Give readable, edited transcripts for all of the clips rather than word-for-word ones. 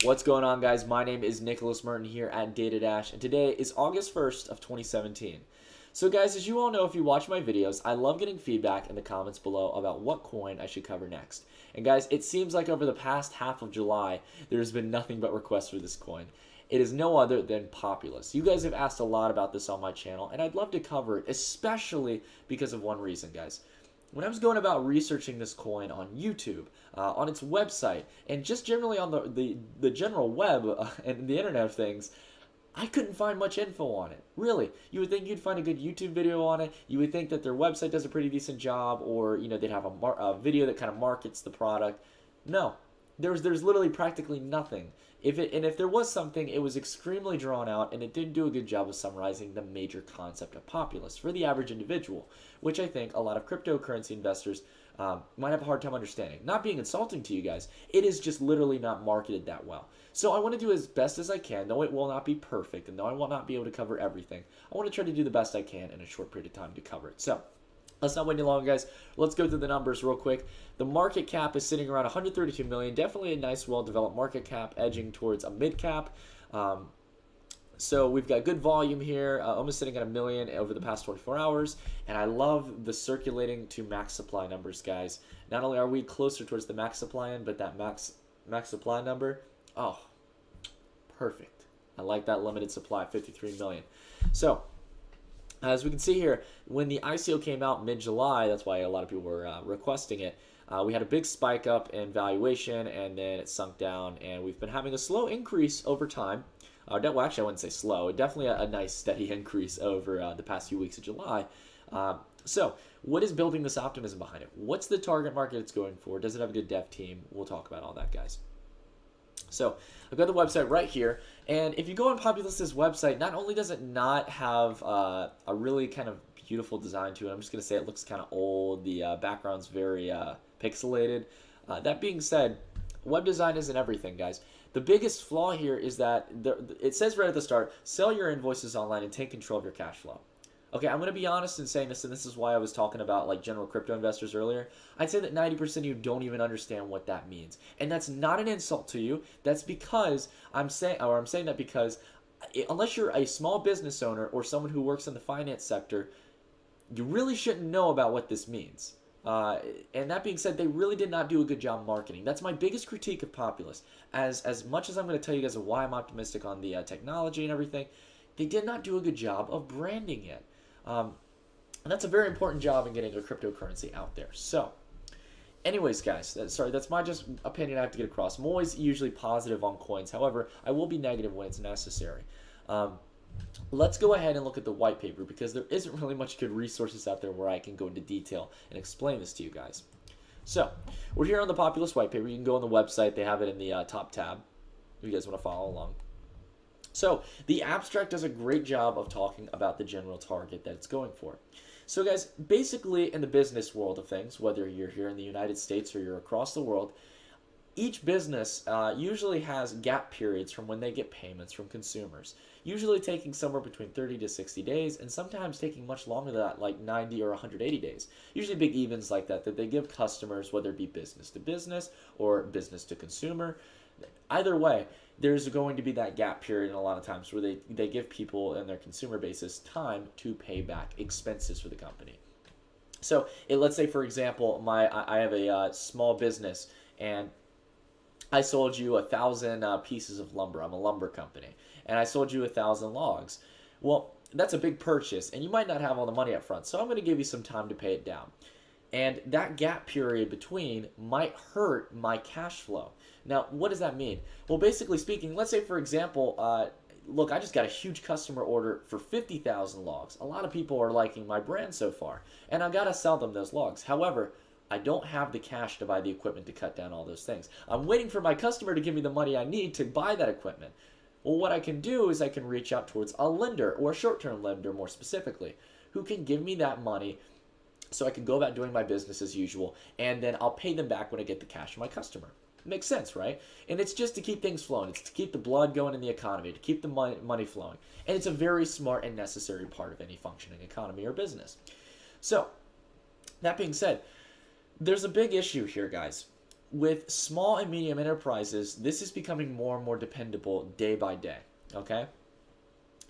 What's going on, guys? My name is Nicholas Merton here at Data Dash, and today is August 1st of 2017. So guys, as you all know, if you watch my videos, I love getting feedback in the comments below about what coin I should cover next. And guys, it seems like over the past half of July, there's been nothing but requests for this coin. It is no other than Populous. You guys have asked a lot about this on my channel, and I'd love to cover it, especially because of one reason, guys. When I was going about researching this coin on YouTube, on its website, and just generally on the general web and the internet of things, I couldn't find much info on it. Really, you would think you'd find a good YouTube video on it. You would think that their website does a pretty decent job, or they'd have a video that kind of markets the product. No, there's literally practically nothing. If there was something, it was extremely drawn out, and it didn't do a good job of summarizing the major concept of Populous for the average individual, which I think a lot of cryptocurrency investors might have a hard time understanding. Not being insulting to you guys, it is just literally not marketed that well. So I want to do as best as I can, though it will not be perfect, and though I will not be able to cover everything. I want to try to do the best I can in a short period of time to cover it. So let's not wait any longer, guys. Let's go through the numbers real quick. The market cap is sitting around 132 million. Definitely a nice, well-developed market cap, edging towards a mid cap. So we've got good volume here, almost sitting at 1 million over the past 24 hours. And I love the circulating to max supply numbers, guys. Not only are we closer towards the max supply end, but that max supply number, oh, perfect. I like that limited supply, 53 million. So as we can see here, when the ICO came out mid-July, that's why a lot of people were requesting it, we had a big spike up in valuation, and then it sunk down, and we've been having a slow increase over time. Well, actually, I wouldn't say slow. Definitely a nice, steady increase over the past few weeks of July. So what is building this optimism behind it? What's the target market it's going for? Does it have a good dev team? We'll talk about all that, guys. So I've got the website right here, and if you go on Populous's website, not only does it not have a really kind of beautiful design to it, I'm just going to say it looks kind of old, the background's very pixelated. That being said, web design isn't everything, guys. The biggest flaw here is that it says right at the start, sell your invoices online and take control of your cash flow. Okay, I'm going to be honest in saying this, and this is why I was talking about like general crypto investors earlier. I'd say that 90% of you don't even understand what that means. And that's not an insult to you. That's because I'm saying that because unless you're a small business owner or someone who works in the finance sector, you really shouldn't know about what this means. And that being said, they really did not do a good job marketing. That's my biggest critique of Populous. As much as I'm going to tell you guys why I'm optimistic on the technology and everything, they did not do a good job of branding it. And that's a very important job in getting a cryptocurrency out there. So anyways, guys, that's my just opinion I have to get across. I'm always usually positive on coins. However, I will be negative when it's necessary. Let's go ahead and look at the white paper, because there isn't really much good resources out there where I can go into detail and explain this to you guys. So we're here on the Populous white paper. You can go on the website. They have it in the top tab if you guys want to follow along. So the abstract does a great job of talking about the general target that it's going for. So guys, basically in the business world of things, whether you're here in the United States or you're across the world, each business usually has gap periods from when they get payments from consumers, usually taking somewhere between 30 to 60 days, and sometimes taking much longer than that, like 90 or 180 days. Usually big evens like that they give customers, whether it be business to business or business to consumer. Either way, there's going to be that gap period, and a lot of times where they give people and their consumer bases time to pay back expenses for the company. So let's say, for example, I have a small business, and I sold you 1,000 pieces of lumber. I'm a lumber company, and I sold you 1,000 logs. Well, that's a big purchase, and you might not have all the money up front, so I'm going to give you some time to pay it down. And that gap period between might hurt my cash flow. Now, what does that mean? Well, basically speaking, let's say, for example, look, I just got a huge customer order for 50,000 logs. A lot of people are liking my brand so far, and I got to sell them those logs. However, I don't have the cash to buy the equipment to cut down all those things. I'm waiting for my customer to give me the money I need to buy that equipment. Well, what I can do is I can reach out towards a lender, or a short-term lender more specifically, who can give me that money so I can go about doing my business as usual, and then I'll pay them back when I get the cash from my customer. Makes sense, right? And it's just to keep things flowing. It's to keep the blood going in the economy, to keep the money flowing. And it's a very smart and necessary part of any functioning economy or business. So, that being said, there's a big issue here, guys. with small and medium enterprises, this is becoming more and more dependable day by day, okay?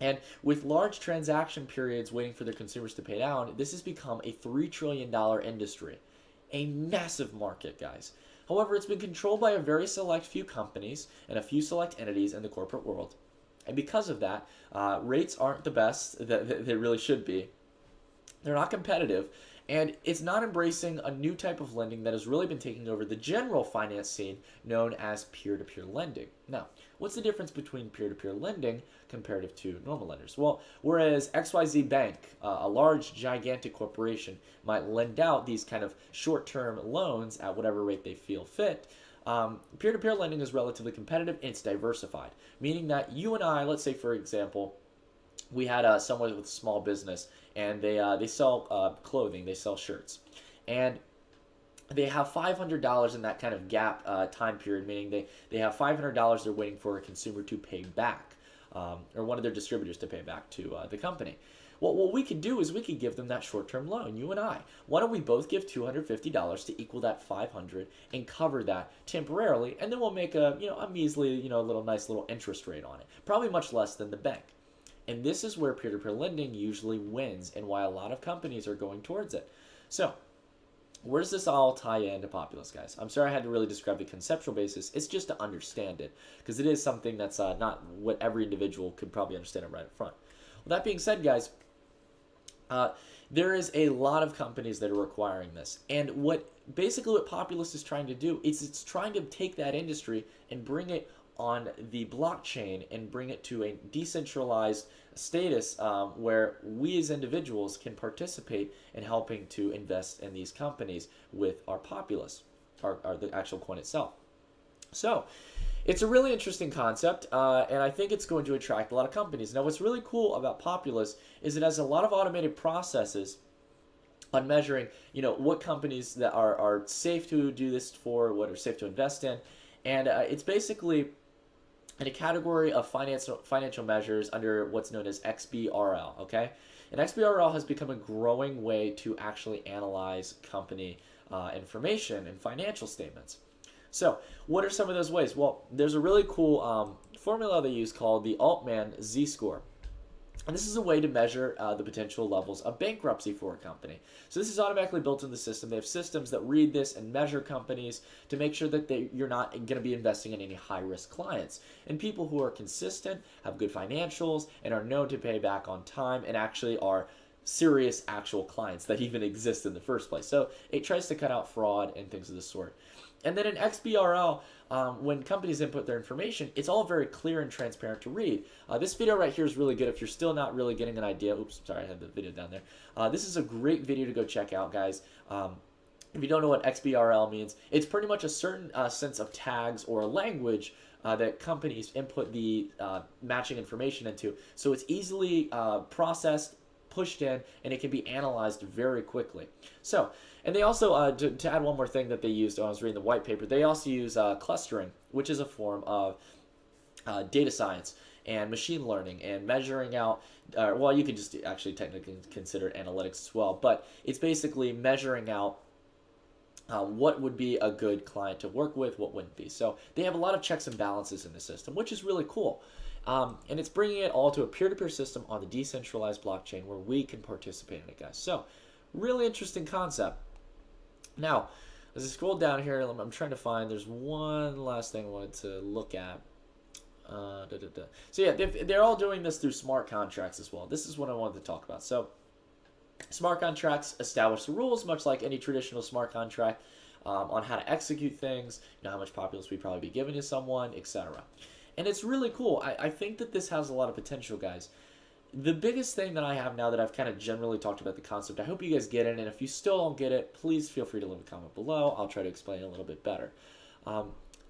And with large transaction periods waiting for their consumers to pay down, this has become a $3 trillion industry, a massive market, guys. However, it's been controlled by a very select few companies and a few select entities in the corporate world. And because of that, rates aren't the best that they really should be. They're not competitive, and it's not embracing a new type of lending that has really been taking over the general finance scene known as peer-to-peer lending. Now, what's the difference between peer-to-peer lending comparative to normal lenders? Well, whereas XYZ Bank, a large, gigantic corporation, might lend out these kind of short-term loans at whatever rate they feel fit, peer-to-peer lending is relatively competitive and it's diversified, meaning that you and I, let's say for example, we had someone with a small business, and they sell clothing, they sell shirts, and they have $500 in that kind of gap time period, meaning they have $500 they're waiting for a consumer to pay back, or one of their distributors to pay back to the company. Well, what we could do is we could give them that short-term loan, you and I. Why don't we both give $250 to equal that $500 and cover that temporarily, and then we'll make a measly little nice little interest rate on it, probably much less than the bank. And this is where peer-to-peer lending usually wins and why a lot of companies are going towards it. So, where does this all tie into Populous, guys? I'm sorry I had to really describe the conceptual basis. It's just to understand it, because it is something that's not what every individual could probably understand it right up front. Well, that being said, guys, there is a lot of companies that are requiring this. And what Populous is trying to do is it's trying to take that industry and bring it on the blockchain and bring it to a decentralized status where we as individuals can participate in helping to invest in these companies with our Populous, or the actual coin itself. So it's a really interesting concept, and I think it's going to attract a lot of companies. Now, what's really cool about Populous is it has a lot of automated processes on measuring, what companies that are safe to do this for, what are safe to invest in, and it's basically in a category of financial measures under what's known as XBRL, okay? And XBRL has become a growing way to actually analyze company information and financial statements. So, what are some of those ways? Well, there's a really cool formula they use called the Altman Z-score. And this is a way to measure the potential levels of bankruptcy for a company. So this is automatically built in the system. They have systems that read this and measure companies to make sure that you're not going to be investing in any high-risk clients. And people who are consistent, have good financials, and are known to pay back on time, and actually are serious actual clients that even exist in the first place. So it tries to cut out fraud and things of the sort. And then in XBRL, when companies input their information, it's all very clear and transparent to read. This video right here is really good if you're still not really getting an idea. Oops, sorry, I had the video down there. This is a great video to go check out, guys. If you don't know what XBRL means, it's pretty much a certain sense of tags or a language that companies input the matching information into. So it's easily processed, pushed in, and it can be analyzed very quickly. So, and they also, to add one more thing that they used when I was reading the white paper, they also use clustering, which is a form of data science and machine learning and measuring out, well, you could just actually technically consider it analytics as well, but it's basically measuring out what would be a good client to work with, what wouldn't be. So they have a lot of checks and balances in the system, which is really cool. And it's bringing it all to a peer-to-peer system on the decentralized blockchain where we can participate in it, guys. So, really interesting concept. Now, as I scroll down here, I'm trying to find, there's one last thing I wanted to look at. So yeah, they're all doing this through smart contracts as well. This is what I wanted to talk about. So, smart contracts establish the rules, much like any traditional smart contract, on how to execute things, how much populace we probably be giving to someone, etc. And it's really cool. I think that this has a lot of potential, guys. The biggest thing that I have now that I've kind of generally talked about the concept, I hope you guys get it, and if you still don't get it, please feel free to leave a comment below. I'll try to explain it a little bit better. I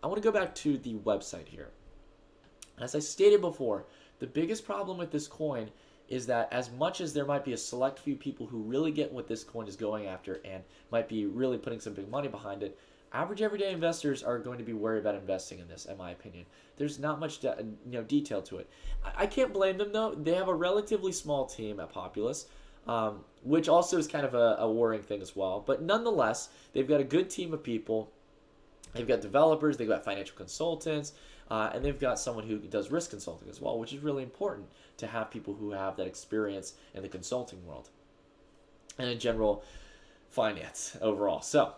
want to go back to the website here. As I stated before, the biggest problem with this coin is that as much as there might be a select few people who really get what this coin is going after and might be really putting some big money behind it, average everyday investors are going to be worried about investing in this, in my opinion. There's not much detail to it. I can't blame them, though. They have a relatively small team at Populous, which also is kind of a worrying thing as well. But nonetheless, they've got a good team of people, They've got developers, they've got financial consultants, and they've got someone who does risk consulting as well, which is really important to have people who have that experience in the consulting world and in general finance overall. So,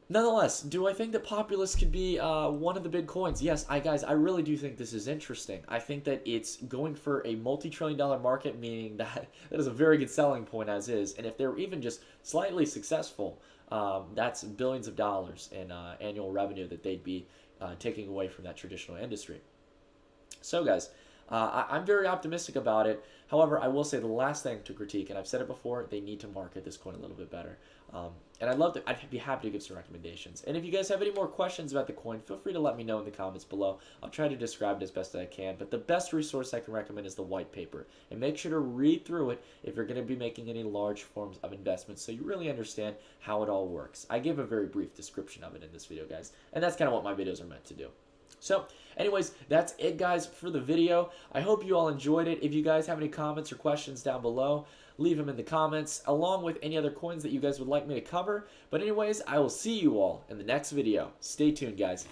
nonetheless, do I think that Populous could be one of the big coins? Yes, guys, I really do think this is interesting. I think that it's going for a multi-trillion-dollar market, meaning that that is a very good selling point as is. And if they're even just slightly successful, that's billions of dollars in annual revenue that they'd be taking away from that traditional industry. So, guys, I'm very optimistic about it. However, I will say the last thing to critique, and I've said it before, they need to market this coin a little bit better. And I'd be happy to give some recommendations. And if you guys have any more questions about the coin, feel free to let me know in the comments below. I'll try to describe it as best as I can. But the best resource I can recommend is the white paper. And make sure to read through it if you're going to be making any large forms of investments so you really understand how it all works. I gave a very brief description of it in this video, guys. And that's kind of what my videos are meant to do. So, anyways, that's it, guys, for the video. I hope you all enjoyed it. If you guys have any comments or questions down below, leave them in the comments, along with any other coins that you guys would like me to cover. But anyways, I will see you all in the next video. Stay tuned, guys.